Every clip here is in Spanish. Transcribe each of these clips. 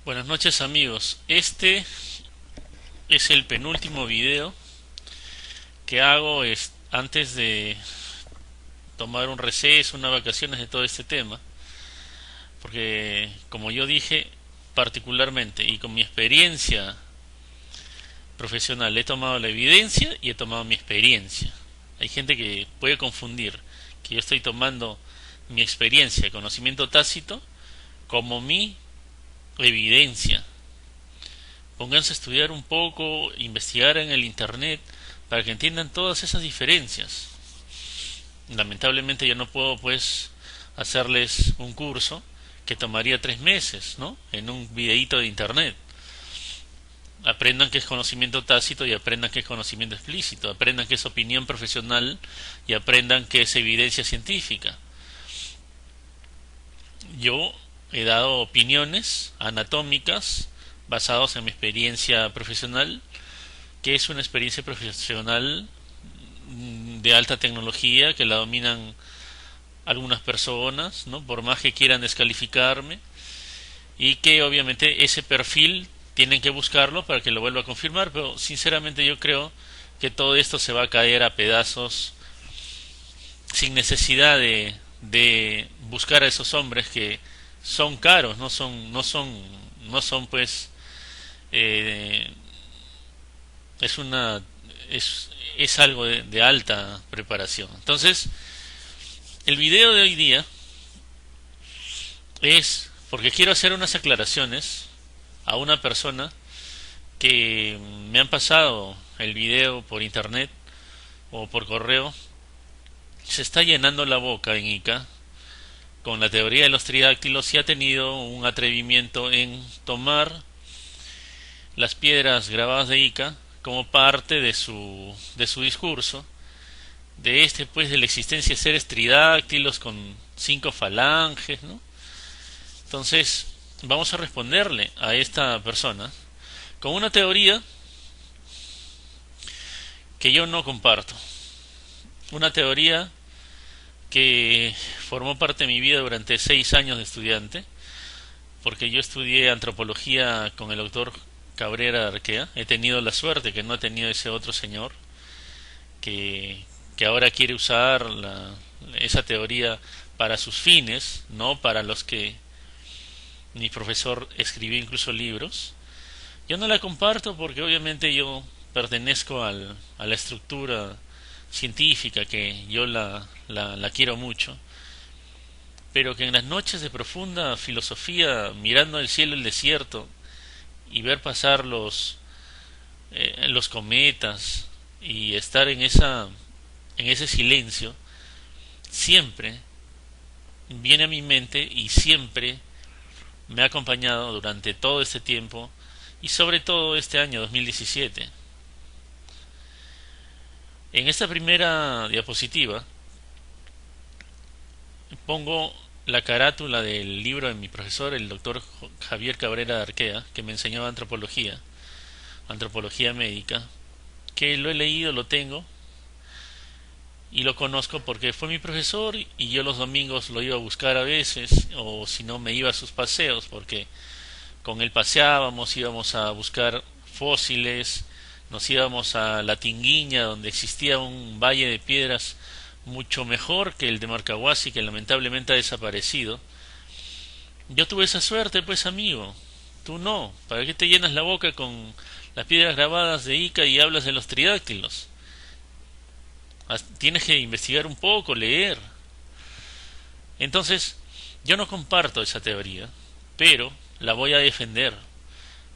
Buenas noches amigos, este es el penúltimo video que hago antes de tomar un receso, unas vacaciones de todo este tema, porque como yo dije particularmente y con mi experiencia profesional he tomado la evidencia y he tomado mi experiencia. Hay gente que puede confundir que yo estoy tomando mi experiencia, conocimiento tácito, como mi evidencia. Pónganse a estudiar un poco, investigar en el internet para que entiendan todas esas diferencias. Lamentablemente yo no puedo pues hacerles un curso que tomaría 3 meses, ¿no? En un videíto de internet. Aprendan qué es conocimiento tácito y aprendan qué es conocimiento explícito. Aprendan qué es opinión profesional y aprendan qué es evidencia científica. Yo he dado opiniones anatómicas basados en mi experiencia profesional, que es una experiencia profesional de alta tecnología que la dominan algunas personas, ¿no? Por más que quieran descalificarme, y que obviamente ese perfil tienen que buscarlo para que lo vuelva a confirmar, pero sinceramente yo creo que todo esto se va a caer a pedazos sin necesidad de buscar a esos hombres que son caros, no son pues eh, es una es algo de alta preparación. Entonces, el video de hoy día es porque quiero hacer unas aclaraciones a una persona que me han pasado el video por internet o por correo. Se está llenando la boca en Ica con la teoría de los tridáctilos y ha tenido un atrevimiento en tomar las piedras grabadas de Ica como parte de su discurso, de la existencia de seres tridáctilos con 5 falanges, ¿no? Entonces, vamos a responderle a esta persona con una teoría que yo no comparto, una teoría que formó parte de mi vida durante 6 años de estudiante, porque yo estudié antropología con el doctor Cabrera de Arquea. He tenido la suerte que no ha tenido ese otro señor que ahora quiere usar esa teoría para sus fines, no para los que mi profesor escribió incluso libros. Yo no la comparto porque obviamente yo pertenezco a la estructura científica, que yo la quiero mucho, pero que en las noches de profunda filosofía, mirando el cielo, el desierto, y ver pasar los cometas y estar en ese silencio, siempre viene a mi mente y siempre me ha acompañado durante todo este tiempo y sobre todo este año 2017. En esta primera diapositiva pongo la carátula del libro de mi profesor, el doctor Javier Cabrera de Arquea, que me enseñó antropología médica, que lo he leído, lo tengo y lo conozco porque fue mi profesor y yo los domingos lo iba a buscar a veces, o si no me iba a sus paseos, porque con él paseábamos, íbamos a buscar fósiles, nos íbamos a la Tinguiña, donde existía un valle de piedras mucho mejor que el de Marcahuasi, que lamentablemente ha desaparecido. Yo tuve esa suerte, pues amigo, tú no. ¿Para qué te llenas la boca con las piedras grabadas de Ica y hablas de los tridáctilos? Tienes que investigar un poco, leer. Entonces, yo no comparto esa teoría, pero la voy a defender,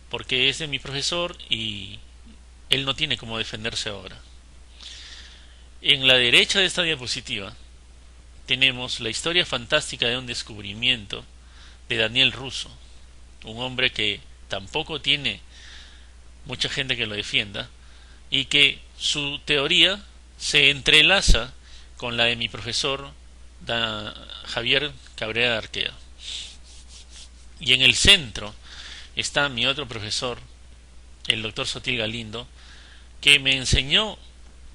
porque es de mi profesor y él no tiene cómo defenderse ahora. En la derecha de esta diapositiva tenemos la historia fantástica de un descubrimiento de Daniel Russo, un hombre que tampoco tiene mucha gente que lo defienda y que su teoría se entrelaza con la de mi profesor Javier Cabrera de Arquea. Y en el centro está mi otro profesor, el doctor Sotil Galindo, que me enseñó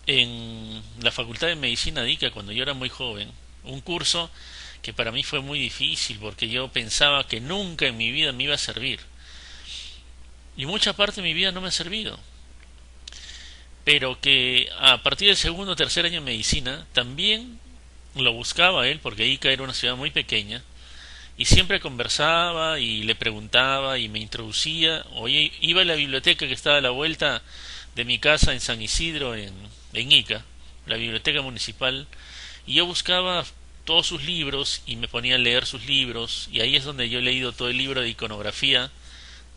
en la Facultad de Medicina de Ica cuando yo era muy joven, un curso que para mí fue muy difícil porque yo pensaba que nunca en mi vida me iba a servir. y mucha parte de mi vida no me ha servido, pero que a partir del segundo o tercer año de medicina también lo buscaba él, porque Ica era una ciudad muy pequeña, y siempre conversaba y le preguntaba y me introducía. Oye, iba a la biblioteca que estaba a la vuelta de mi casa en San Isidro, en Ica, la biblioteca municipal, y yo buscaba todos sus libros y me ponía a leer sus libros, y ahí es donde yo he leído todo el libro de iconografía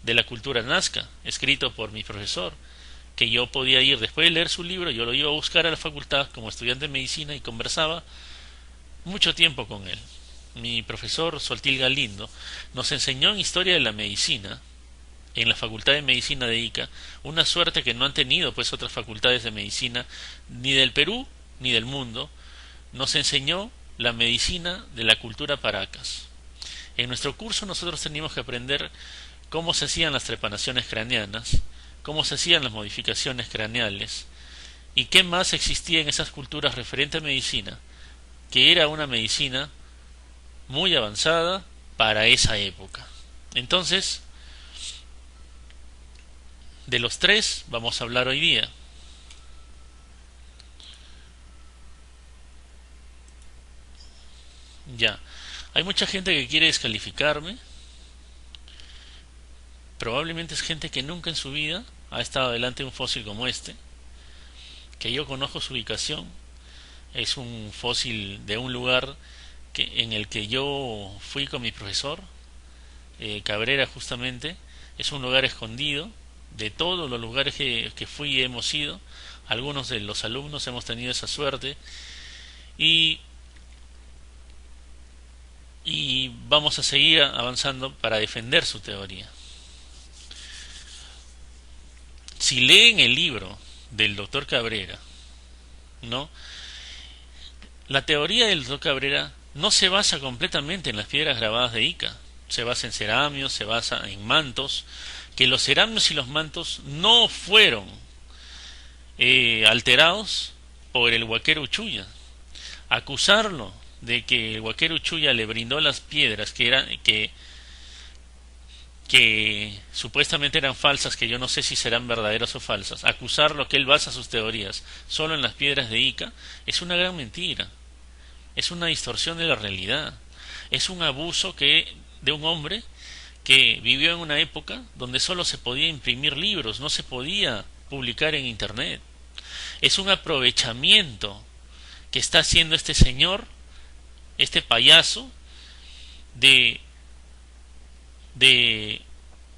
de la cultura nazca, escrito por mi profesor, que yo podía ir después de leer su libro, yo lo iba a buscar a la facultad como estudiante de medicina y conversaba mucho tiempo con él. Mi profesor Soltil Galindo nos enseñó en historia de la medicina en la Facultad de Medicina de Ica, una suerte que no han tenido pues otras facultades de medicina ni del Perú ni del mundo. Nos enseñó la medicina de la cultura Paracas. En nuestro curso nosotros teníamos que aprender cómo se hacían las trepanaciones craneanas, cómo se hacían las modificaciones craneales y qué más existía en esas culturas referente a medicina, que era una medicina muy avanzada para esa época. Entonces, de los tres vamos a hablar hoy día. Ya, hay mucha gente que quiere descalificarme, probablemente es gente que nunca en su vida ha estado delante de un fósil como este, que yo conozco su ubicación, es un fósil de un lugar en el que yo fui con mi profesor, Cabrera justamente, es un lugar escondido. De todos los lugares que fui y hemos ido, algunos de los alumnos hemos tenido esa suerte y, y vamos a seguir avanzando para defender su teoría. Si leen el libro del doctor Cabrera, ¿no? La teoría del doctor Cabrera no se basa completamente en las piedras grabadas de Ica, se basa en ceramios, se basa en mantos, que los ceramios y los mantos no fueron alterados por el Huaquero Uchuya. Acusarlo de que el Huaquero Uchuya le brindó las piedras que supuestamente eran falsas, que yo no sé si serán verdaderas o falsas, acusarlo que él basa sus teorías solo en las piedras de Ica, es una gran mentira, es una distorsión de la realidad, es un abuso de un hombre que vivió en una época donde solo se podía imprimir libros, no se podía publicar en internet. Es un aprovechamiento que está haciendo este señor, este payaso, de, de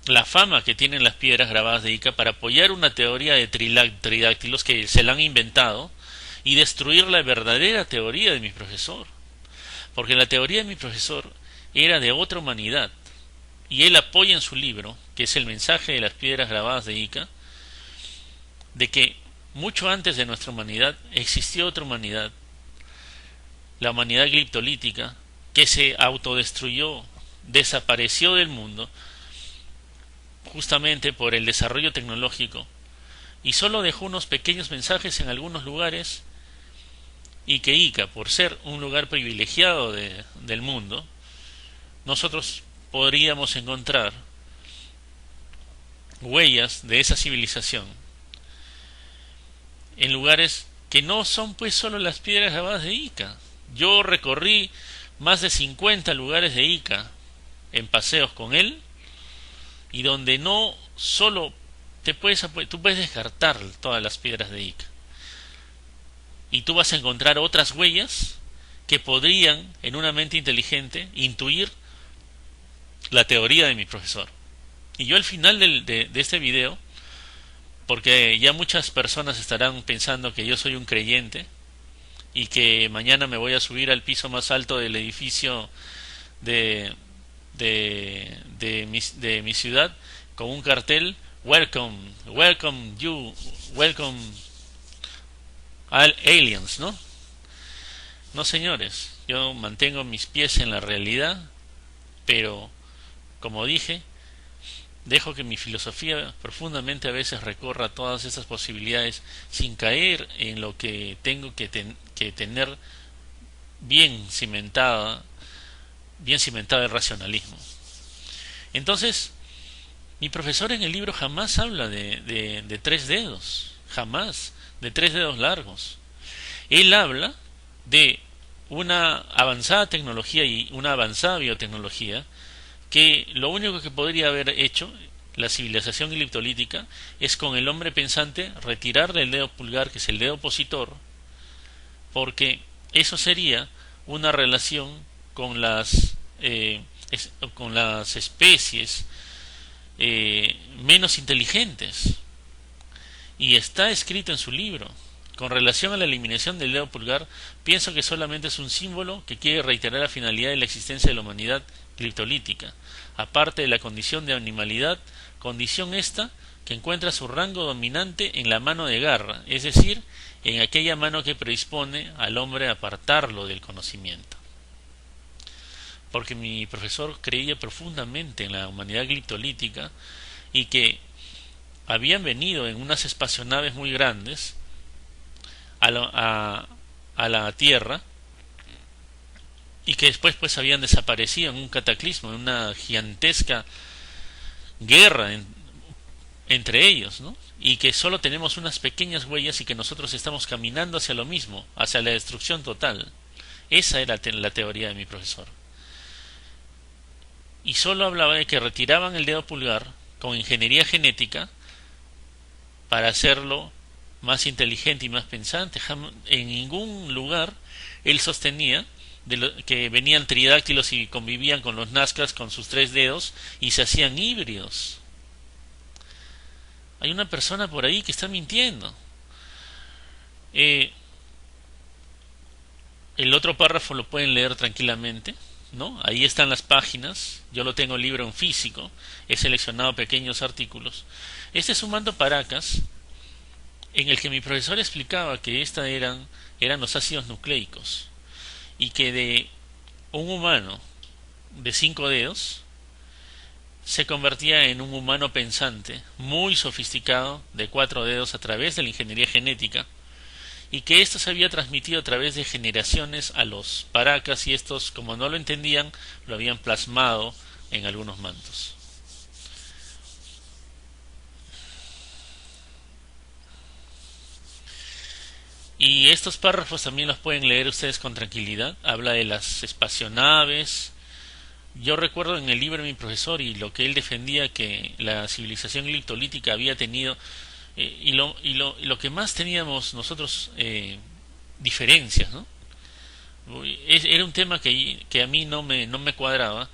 la fama que tienen las piedras grabadas de Ica para apoyar una teoría de tridáctilos que se la han inventado y destruir la verdadera teoría de mi profesor. Porque la teoría de mi profesor era de otra humanidad, y él apoya en su libro, que es el mensaje de las piedras grabadas de Ica, de que mucho antes de nuestra humanidad existió otra humanidad, la humanidad gliptolítica, que se autodestruyó, desapareció del mundo, justamente por el desarrollo tecnológico, y solo dejó unos pequeños mensajes en algunos lugares, y que Ica, por ser un lugar privilegiado del mundo, nosotros podríamos encontrar huellas de esa civilización en lugares que no son pues solo las piedras grabadas de Ica. Yo recorrí más de 50 lugares de Ica en paseos con él, y donde no solo tú puedes descartar todas las piedras de Ica, y tú vas a encontrar otras huellas que podrían en una mente inteligente intuir la teoría de mi profesor. Y yo al final de este video, porque ya muchas personas estarán pensando que yo soy un creyente y que mañana me voy a subir al piso más alto del edificio de, de mi ciudad con un cartel: welcome, welcome you, welcome aliens, ¿no? No, señores, yo mantengo mis pies en la realidad, pero como dije, dejo que mi filosofía profundamente a veces recorra todas esas posibilidades sin caer en lo que tengo que tener bien cimentada, bien cimentado el racionalismo. Entonces, Mi profesor en el libro jamás habla de tres dedos, jamás, de tres dedos largos. Él habla de una avanzada tecnología y una avanzada biotecnología que lo único que podría haber hecho la civilización egiptolítica es con el hombre pensante retirarle el dedo pulgar, que es el dedo opositor, porque eso sería una relación con con las especies menos inteligentes. Y está escrito en su libro. Con relación a la eliminación del dedo pulgar, pienso que solamente es un símbolo que quiere reiterar la finalidad de la existencia de la humanidad criptolítica, aparte de la condición de animalidad, condición esta que encuentra su rango dominante en la mano de garra, es decir, en aquella mano que predispone al hombre a apartarlo del conocimiento. Porque mi profesor creía profundamente en la humanidad criptolítica y que habían venido en unas espacionaves muy grandes a la Tierra y que después pues habían desaparecido en un cataclismo, en una gigantesca guerra entre ellos, ¿no? Y que solo tenemos unas pequeñas huellas y que nosotros estamos caminando hacia lo mismo, hacia la destrucción total. Esa era la teoría de mi profesor. Y solo hablaba de que retiraban el dedo pulgar con ingeniería genética para hacerlo más inteligente y más pensante. En ningún lugar él sostenía que venían tridáctilos y convivían con los nazcas con sus tres dedos y se hacían híbridos. Hay una persona por ahí que está mintiendo. El otro párrafo lo pueden leer tranquilamente, ¿no? Ahí están las páginas. Yo lo tengo el libro en físico. He seleccionado pequeños artículos. Este es un mando Paracas en el que mi profesor explicaba que eran los ácidos nucleicos y que de un humano de 5 dedos se convertía en un humano pensante muy sofisticado de 4 dedos a través de la ingeniería genética y que esto se había transmitido a través de generaciones a los Paracas y estos, como no lo entendían, lo habían plasmado en algunos mantos. Y estos párrafos también los pueden leer ustedes con tranquilidad. Habla de las espacionaves. Yo recuerdo en el libro de mi profesor y lo que él defendía que la civilización gliptolítica había tenido y lo que más teníamos nosotros diferencias, ¿no? Era un tema que a mí no me cuadraba,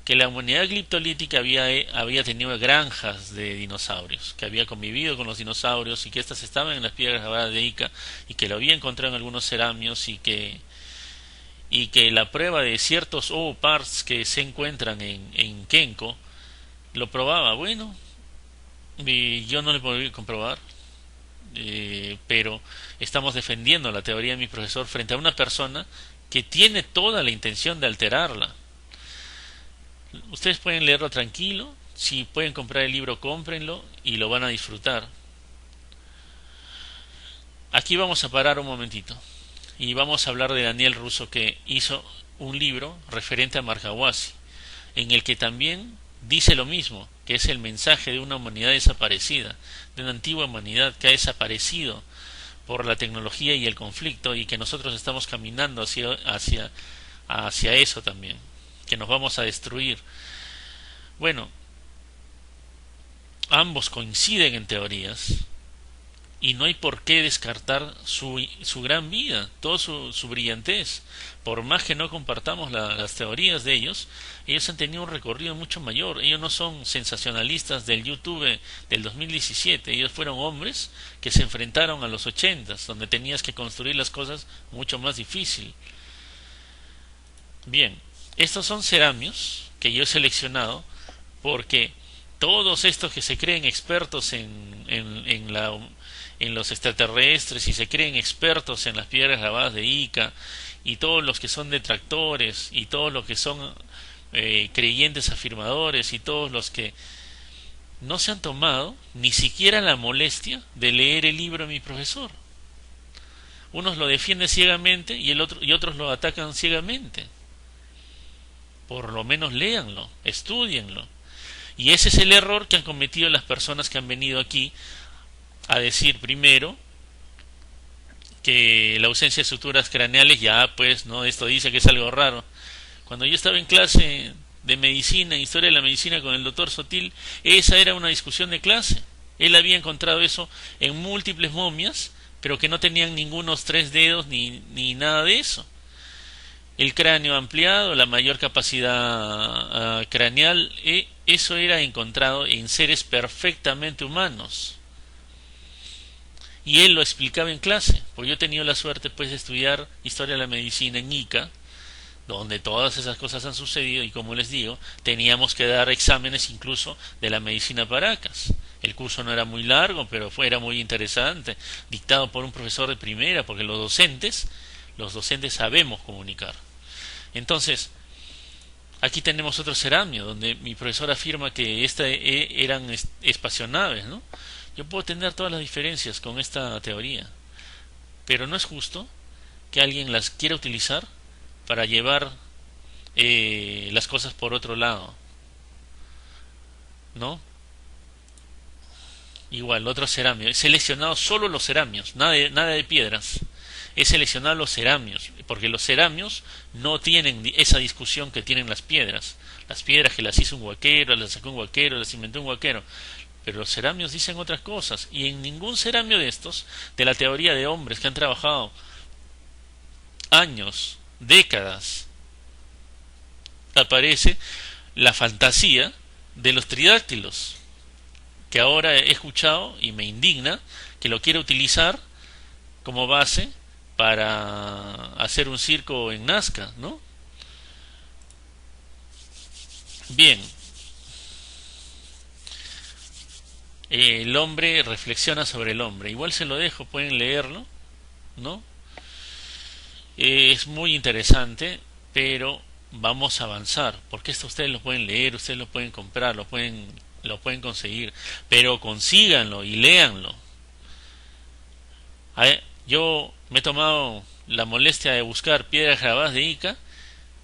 que la humanidad gliptolítica había tenido granjas de dinosaurios, que había convivido con los dinosaurios y que éstas estaban en las piedras grabadas de Ica y que lo había encontrado en algunos ceramios y que la prueba de ciertos parts que se encuentran en Kenko lo probaba. Bueno, yo no lo podía comprobar, pero estamos defendiendo la teoría de mi profesor frente a una persona que tiene toda la intención de alterarla. Ustedes pueden leerlo tranquilo, si pueden comprar el libro, cómprenlo y lo van a disfrutar. Aquí vamos a parar un momentito y vamos a hablar de Daniel Russo, que hizo un libro referente a Marcahuasi, en el que también dice lo mismo, que es el mensaje de una humanidad desaparecida, de una antigua humanidad que ha desaparecido por la tecnología y el conflicto y que nosotros estamos caminando hacia eso también, que nos vamos a destruir. Bueno, ambos coinciden en teorías y no hay por qué descartar su gran vida, toda su brillantez. Por más que no compartamos las teorías de ellos han tenido un recorrido mucho mayor. Ellos no son sensacionalistas del YouTube del 2017. Ellos fueron hombres que se enfrentaron a los 80s, donde tenías que construir las cosas mucho más difícil. Bien, estos son ceramios que yo he seleccionado porque todos estos que se creen expertos en los extraterrestres y se creen expertos en las piedras grabadas de Ica y todos los que son detractores y todos los que son creyentes afirmadores y todos los que no se han tomado ni siquiera la molestia de leer el libro de mi profesor. Unos lo defienden ciegamente y otros lo atacan ciegamente. Por lo menos léanlo, estudienlo. Y ese es el error que han cometido las personas que han venido aquí a decir primero que la ausencia de suturas craneales, ya pues, no, esto dice que es algo raro. Cuando yo estaba en clase de medicina, historia de la medicina con el doctor Sotil, esa era una discusión de clase. Él había encontrado eso en múltiples momias, pero que no tenían ningunos tres dedos ni nada de eso. El cráneo ampliado, la mayor capacidad craneal, eso era encontrado en seres perfectamente humanos. Y él lo explicaba en clase, porque yo he tenido la suerte pues de estudiar historia de la medicina en Ica, donde todas esas cosas han sucedido y como les digo, teníamos que dar exámenes incluso de la medicina Paracas. El curso no era muy largo, pero era muy interesante, dictado por un profesor de primera, porque los docentes sabemos comunicar. Entonces, aquí tenemos otro ceramio, donde mi profesor afirma que eran espacionaves, ¿no? Yo puedo tener todas las diferencias con esta teoría, pero no es justo que alguien las quiera utilizar para llevar las cosas por otro lado, ¿no? Igual, otro ceramio. He seleccionado solo los ceramios, nada de piedras. He seleccionado los ceramios, porque los ceramios no tienen esa discusión que tienen las piedras. Las piedras que las hizo un huaquero, las sacó un huaquero, las inventó un huaquero. Pero los ceramios dicen otras cosas. Y en ningún ceramio de estos, de la teoría de hombres que han trabajado años, décadas, aparece la fantasía de los tridáctilos, que ahora he escuchado y me indigna que lo quiera utilizar como base para hacer un circo en Nazca, ¿no? Bien, el hombre reflexiona sobre el hombre. Igual se lo dejo, pueden leerlo, ¿no? Es muy interesante, pero vamos a avanzar, porque esto ustedes lo pueden leer, ustedes lo pueden comprar, lo pueden conseguir, pero consíganlo y léanlo. Yo me he tomado la molestia de buscar piedras grabadas de Ica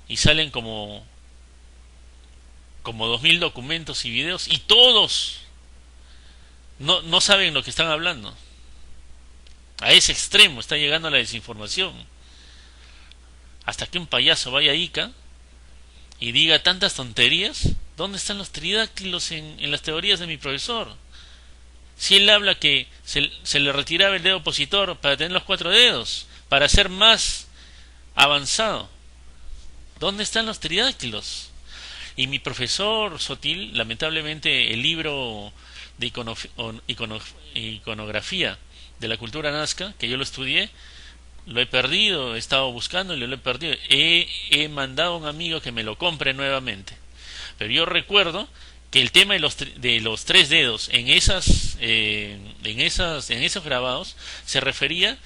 y salen como 2000 documentos y videos y todos no saben lo que están hablando. A ese extremo está llegando la desinformación. Hasta que un payaso vaya a Ica y diga tantas tonterías, ¿dónde están los tridáctilos en las teorías de mi profesor? Si él habla que se le retiraba el dedo opositor para tener los cuatro dedos, para ser más avanzado, ¿dónde están los tridáctilos? Y mi profesor Sotil, lamentablemente, el libro de iconografía de la cultura nazca, que yo lo estudié, lo he perdido, he estado buscando y lo he perdido. He mandado a un amigo que me lo compre nuevamente. Pero yo recuerdo que el tema de los tres dedos en esos grabados se refería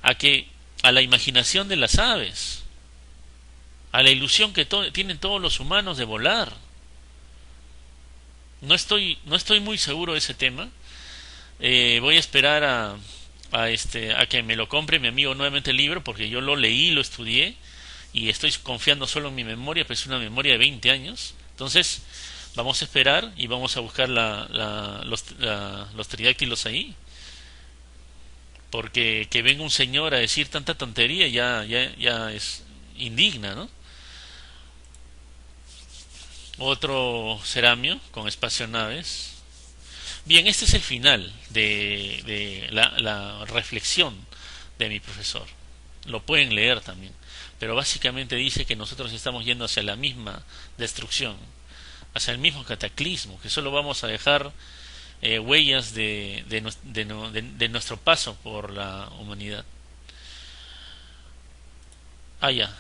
a la imaginación de las aves, a la ilusión que tienen todos los humanos de volar. No estoy muy seguro de ese tema. Voy a esperar a que me lo compre mi amigo nuevamente el libro, porque yo lo leí, lo estudié y estoy confiando solo en mi memoria, pues es una memoria de 20 años. Entonces vamos a esperar y vamos a buscar los tridáctilos ahí, porque que venga un señor a decir tanta tontería ya es indigna, ¿no? Otro ceramio con espacionaves. Bien, este es el final de la reflexión de mi profesor. Lo pueden leer también. Pero básicamente dice que nosotros estamos yendo hacia la misma destrucción, hacia el mismo cataclismo, que solo vamos a dejar huellas de nuestro paso por la humanidad. Ah, ya.